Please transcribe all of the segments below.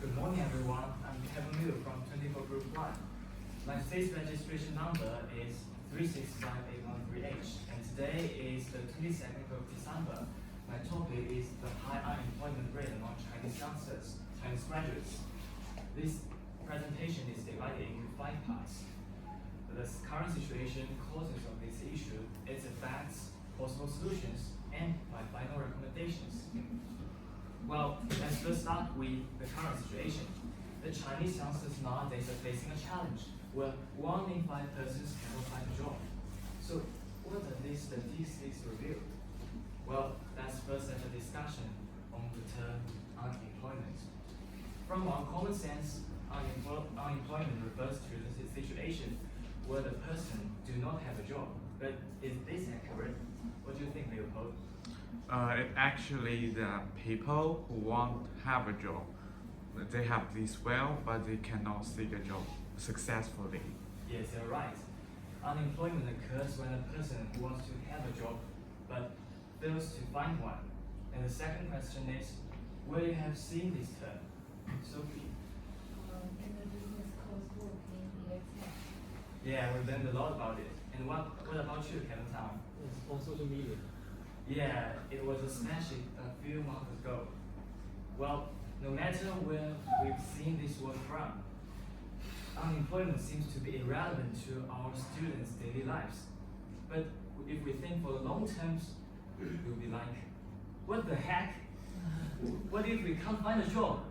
Good morning, everyone. I'm Kevin Liu from 24 Group 1. My SACE registration number is 3658138H, and today is the 22nd of December. My topic is the high unemployment rate among Chinese youngsters, Chinese graduates. This presentation is divided into 5 parts. The current situation, causes of this issue, its effects, possible solutions, and my final recommendations. Well, let's first start with the current situation. The Chinese youngsters nowadays are facing a challenge where 1 in 5 persons cannot find a job. So what does these statistics reveal? Well, let's first have a discussion on the term unemployment. From our common sense, unemployment refers to the situation where the person do not have a job. But is this accurate? What do you think, Leopold? Actually, there are people who want to have a job. They have this will, but they cannot seek a job successfully. Yes, you're right. Unemployment occurs when a person wants to have a job, but fails to find one. And the second question is, where you have seen this term? Sophie? In the business coursework in EAL. Yeah, we learned a lot about it. And what about you, Kevin Tang? Yes, on social media. Yeah, it was a smash hit a few months ago. Well, no matter where we've seen this word from, unemployment seems to be irrelevant to our students' daily lives. But if we think for the long term, we'll be like, what the heck? What if we can't find a job?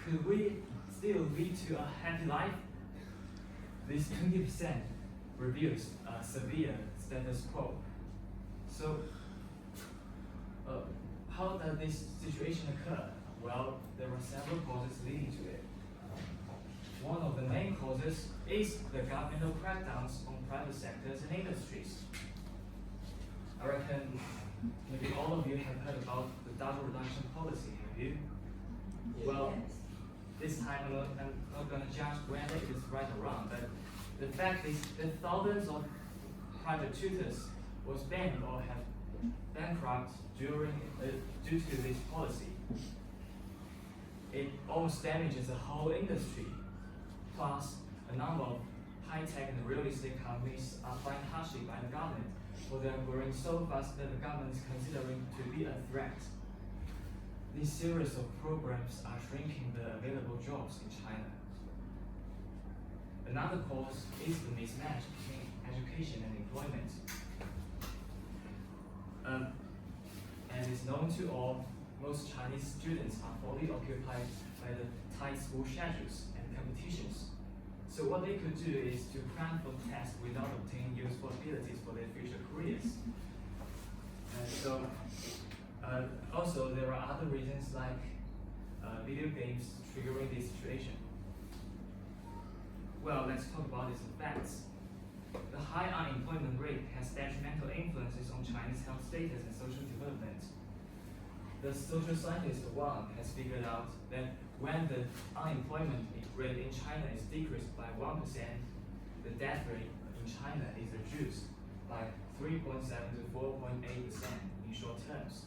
Could we still lead to a happy life? This 20% reveals a severe status quo. So, how does this situation occur? Well, there are several causes leading to it. One of the main causes is the governmental crackdowns on private sectors and industries. I reckon maybe all of you have heard about the double reduction policy, have you? Well, this time I'm not going to judge whether it is right or wrong, but the fact is that thousands of private tutors was banned or have bankrupt due to this policy. It almost damages the whole industry. Plus, a number of high-tech and real estate companies are fined harshly by the government, for they are growing so fast that the government is considering to be a threat. This series of programs are shrinking the available jobs in China. Another cause is the mismatch between education and employment. As is known to all, most Chinese students are fully occupied by the tight school schedules and competitions. So what they could do is to cram for tests without obtaining useful abilities for their future careers. Also there are other reasons like video games triggering this situation. Well, let's talk about its effects. The high unemployment rate has detrimental influences on Chinese health status and social development. The social scientist Wang has figured out that when the unemployment rate in China is decreased by 1%, the death rate in China is reduced by 3.7 to 4.8% in short terms.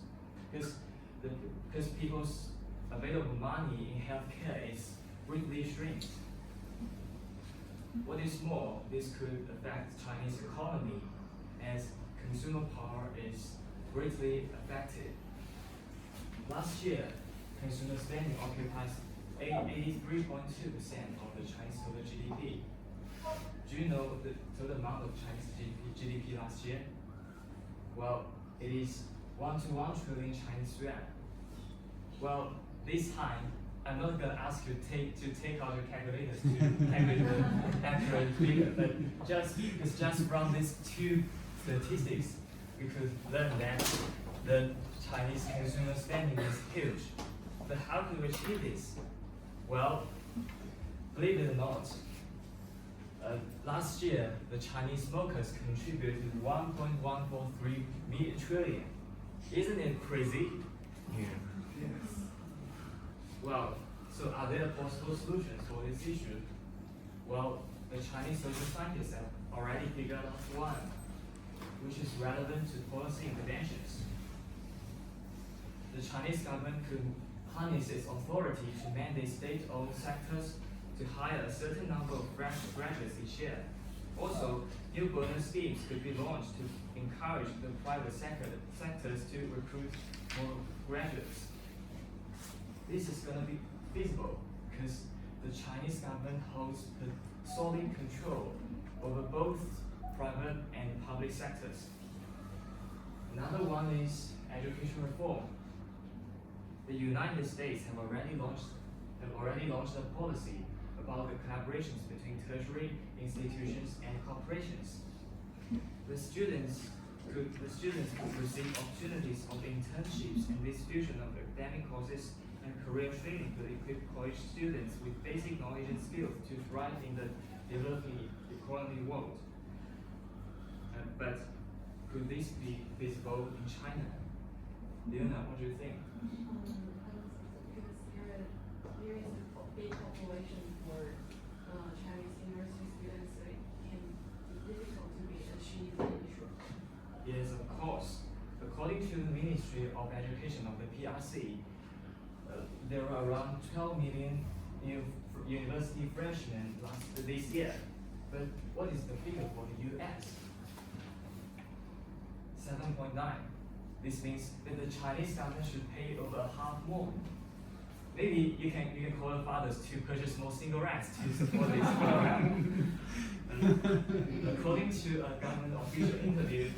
Because people's available money in healthcare is greatly shrinking. What is more, this could affect Chinese economy as consumer power is greatly affected. Last year, consumer spending occupies 83.2% of the Chinese total GDP. Do you know the total amount of Chinese GDP last year? Well, it is 1 to 1 trillion Chinese yuan. Well, this time, I'm not going to ask you to take out your calculators to calculate the accurate figure, but just from these two statistics, we could learn that the Chinese consumer spending is huge. But how can we achieve this? Well, believe it or not, last year the Chinese smokers contributed 1.143 trillion. Isn't it crazy? Yeah. Yes. Well, so are there possible solutions for this issue? Well, the Chinese social scientists have already figured out one, which is relevant to policy interventions. The Chinese government could harnesses authority to mandate state-owned sectors to hire a certain number of graduates each year. Also, new bonus schemes could be launched to encourage the private sectors to recruit more graduates. This is going to be feasible because the Chinese government holds solid control over both private and public sectors. Another one is education reform. The United States have already launched a policy about the collaborations between tertiary institutions and corporations. The students could receive opportunities of internships and this fusion of academic courses and career training could equip college students with basic knowledge and skills to thrive in the developing economy world. But could this be feasible in China? Leona, what do you think? Because there is a big population for Chinese university students, so it can be difficult to be achieved in short term. Yes, of course. According to the Ministry of Education of the PRC, there are around 12 million university freshmen this year. But what is the figure for the US? 7.9. This means that the Chinese government should pay over half more. Maybe you can call your fathers to purchase more single racks to support this program. According to a government official interview,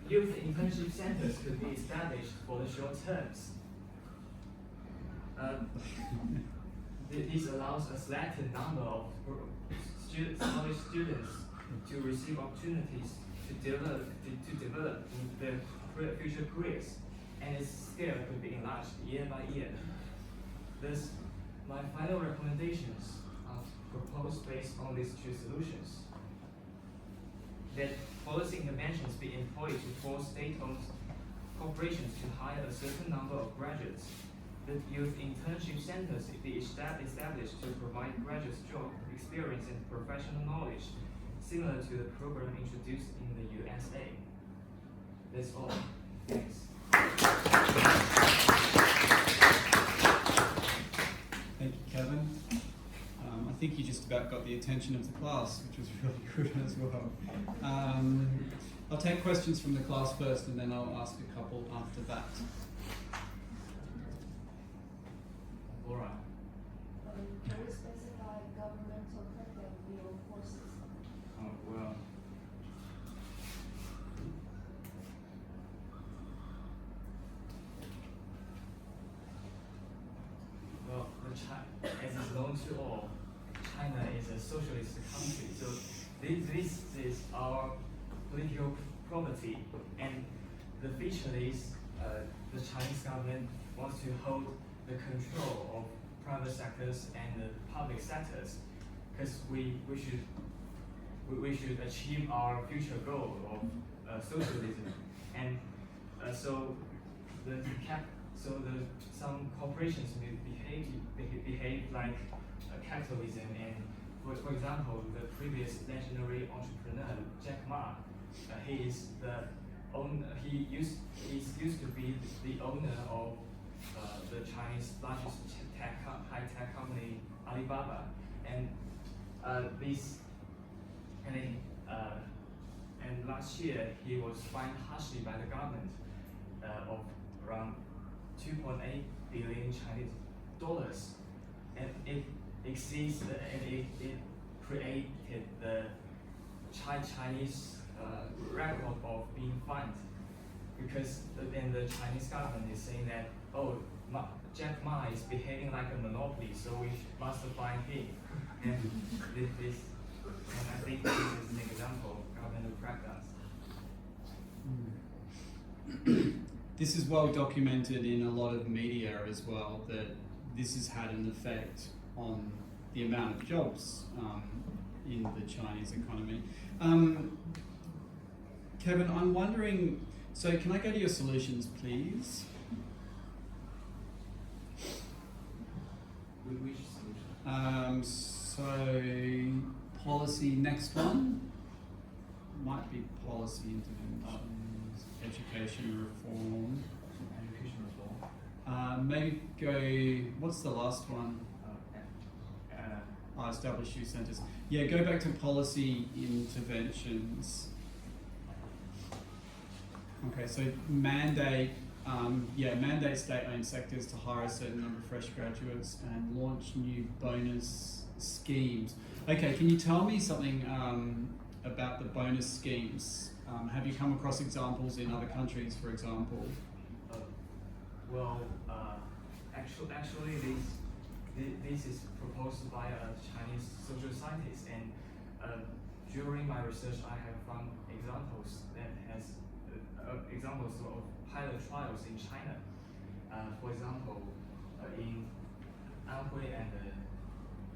youth internship centers could be established for the short terms. This allows a selected number of college students to receive opportunities to develop their future careers, and its scale could be enlarged year by year. Thus, my final recommendations are proposed based on these two solutions. That policy interventions be employed to force state-owned corporations to hire a certain number of graduates. That youth internship centers be established to provide graduates job experience and professional knowledge, similar to the program introduced in the USA. That's all. Thanks. Thank you, Kevin. I think you just about got the attention of the class, which was really good as well. I'll take questions from the class first, and then I'll ask a couple after that. Laura. Can we specify governmental credit real courses? Oh, well. Well, as is known to all, China is a socialist country, so this is our political property, and the feature is the Chinese government wants to hold the control of private sectors and the public sectors, because we should achieve our future goal of socialism, and so some corporations may behave like capitalism, and for example, the previous legendary entrepreneur Jack Ma, he used to be the owner of the Chinese largest high-tech company Alibaba, and last year he was fined harshly by the government of around 2.8 billion Chinese dollars, and it exceeds it created the Chinese record of being fined, because then the Chinese government is saying that, oh, Jack Ma is behaving like a monopoly, so we must fine him. And I think this is an example of governmental crackdowns. This is well documented in a lot of media as well, that this has had an effect on the amount of jobs in the Chinese economy. Kevin, I'm wondering, so can I go to your solutions, please? Which solution? So, policy, next one, might be policy interventions, education reform. Education reform. Maybe go. What's the last one? Establish youth centres. Yeah, go back to policy interventions. Okay, so mandate state-owned sectors to hire a certain number of fresh graduates and launch new bonus schemes. Okay, can you tell me something about the bonus schemes? Have you come across examples in other countries, for example? Actually, this is proposed by a Chinese social scientist, and during my research, I have found examples that has examples of pilot trials in China. For example, in Anhui and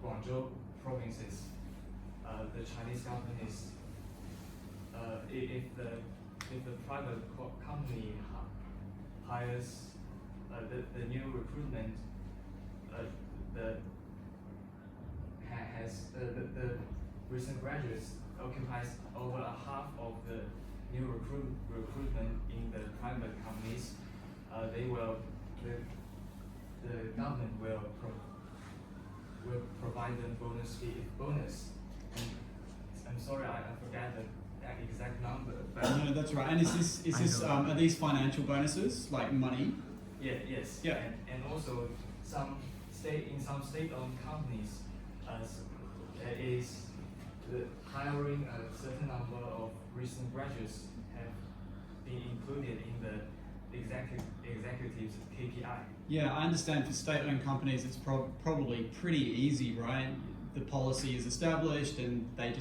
Guangzhou provinces, the Chinese government is if the private company hires the new recruitment the recent graduates occupies over a half of the new recruitment in the private companies. The government will provide them bonus. And I'm sorry, I forgot that exact number. But no, that's right. And is this are these financial bonuses like money? Yeah. Yes. Yeah. And also some state-owned companies is hiring a certain number of recent graduates have been included in the executives KPI. Yeah, I understand for state-owned companies it's probably pretty easy, right? The policy is established and they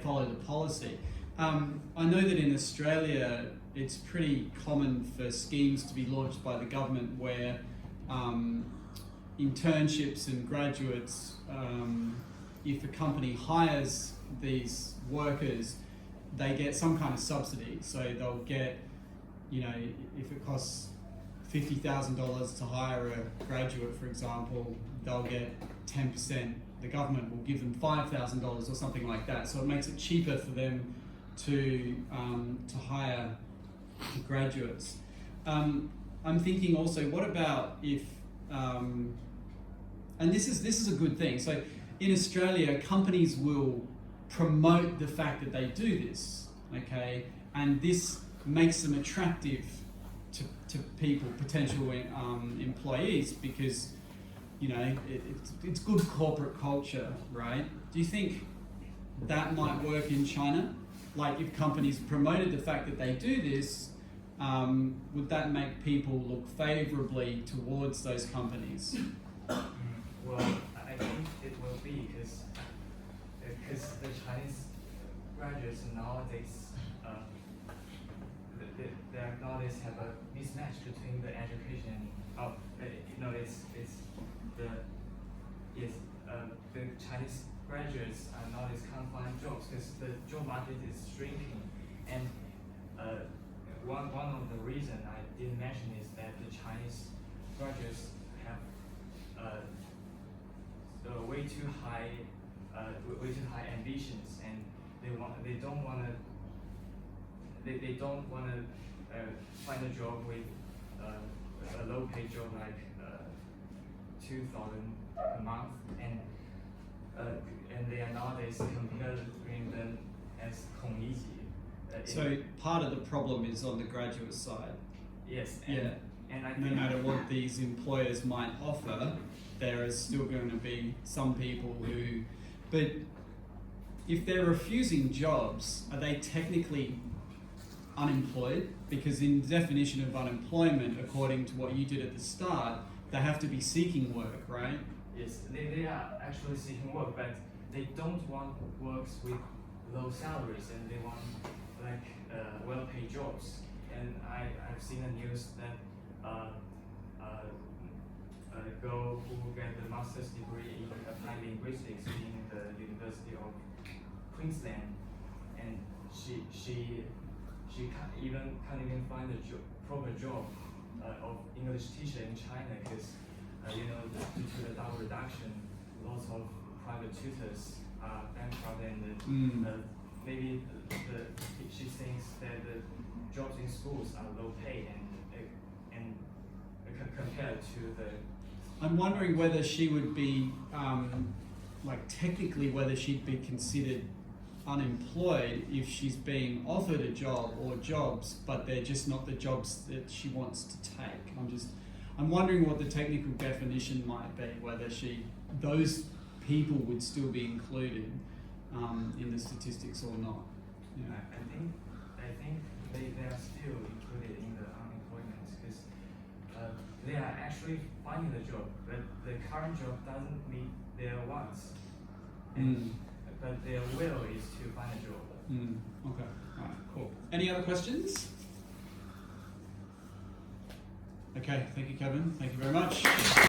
follow the policy. I know that in Australia it's pretty common for schemes to be launched by the government where internships and graduates, if a company hires these workers, they get some kind of subsidy. So they'll get, if it costs $50,000 to hire a graduate, for example, they'll get 10%. The government will give them $5,000 or something like that. So it makes it cheaper for them to hire graduates. I'm thinking also, what about if, and this is a good thing. So in Australia, companies will promote the fact that they do this, okay, and this makes them attractive to people, potential employees, because it's good corporate culture, right? Do you think that might work in China? Like if companies promoted the fact that they do this, would that make people look favourably towards those companies? Well, I think it will be because the Chinese graduates nowadays they nowadays have a mismatch between the education the Chinese graduates nowadays can't find jobs because the job market is shrinking, and one of the reasons I didn't mention is that the Chinese graduates have way too high ambitions, and they don't want to find a job with a low paid job like 2,000 a month, and they are nowadays comparing them as 孔乙己. So part of the problem is on the graduate side. Yes. And I no matter what these employers might offer, there is still going to be some people who, but if they're refusing jobs, are they technically unemployed? Because in the definition of unemployment, according to what you did at the start, they have to be seeking work, right? Yes, they are actually seeking work, but they don't want works with low salaries, and they want well-paid jobs. And I've seen the news that a girl who get the master's degree in applied linguistics in the University of Queensland, and she can't even find a proper job of English teacher in China because due to the double reduction, lots of private tutors are bankrupt, and maybe she thinks that the jobs in schools are low paid, and compared to the. I'm wondering whether she would be, like technically whether she'd be considered unemployed if she's being offered a job or jobs, but they're just not the jobs that she wants to take. I'm wondering what the technical definition might be, whether those people would still be included in the statistics or not. Yeah. I think they are still included in the unemployment because they are actually finding the job, but the current job doesn't meet their wants. But their will is to find a job. Okay. All right. Cool. Any other questions? Okay. Thank you, Kevin. Thank you very much.